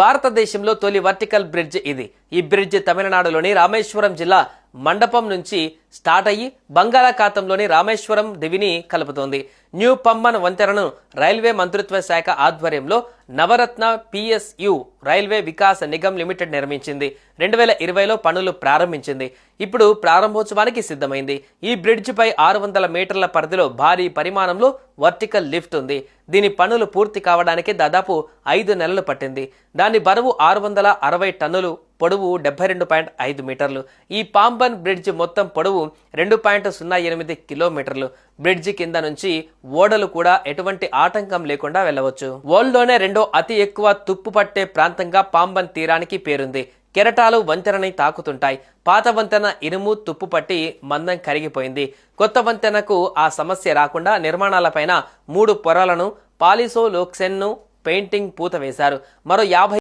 భారతదేశంలో తొలి vertical bridge ఇది. ఈ బ్రిడ్జ్ తమిళనాడులోని రామేశ్వరం జిల్లా మండపం నుంచి స్టార్ట్ అయ్యి బంగాళాఖాతంలోని రామేశ్వరం దివిని కలుపుతోంది. న్యూ పంబన్ వంతెనను రైల్వే మంత్రిత్వ శాఖ ఆధ్వర్యంలో Navratna PSU railway Vikas Nigam limited నిర్మించింది. 2020లో పనులు ప్రారంభించింది. ఇప్పుడు ప్రారంభోత్సవానికి సిద్ధమైంది. ఈ బ్రిడ్జ్ పై 600 మీటర్ల పరిధిలో భారీ పరిమాణంలో వర్టికల్ లిఫ్ట్ ఉంది. దీని పనులు పూర్తి కావడానికి దాదాపు 5 నెలలు పట్టింది. దాని బరువు 660 టన్నులు, పొడవు 72.5 మీటర్లు. ఈ పాంబన్ బ్రిడ్జ్ మొత్తం పొడవు 2.08 కిలోమీటర్లు. బ్రిడ్జి కింద నుంచి ఓడలు కూడా ఎటువంటి ఆటంకం లేకుండా వెళ్ళవచ్చు. వరల్డ్లోనే రెండో అతి ఎక్కువ తుప్పు పట్టే ప్రాంతంగా పాంబన్ తీరానికి పేరుంది. కెరటాలు వంతెనని తాకుతుంటాయి. పాత వంతెన ఇనుము తుప్పు పట్టి మందం కరిగిపోయింది. కొత్త వంతెనకు ఆ సమస్య రాకుండా నిర్మాణాలపైన 3 పొరలను పాలిసోలోక్సెన్ను పెయింటింగ్ పూత వేశారు. మరో 50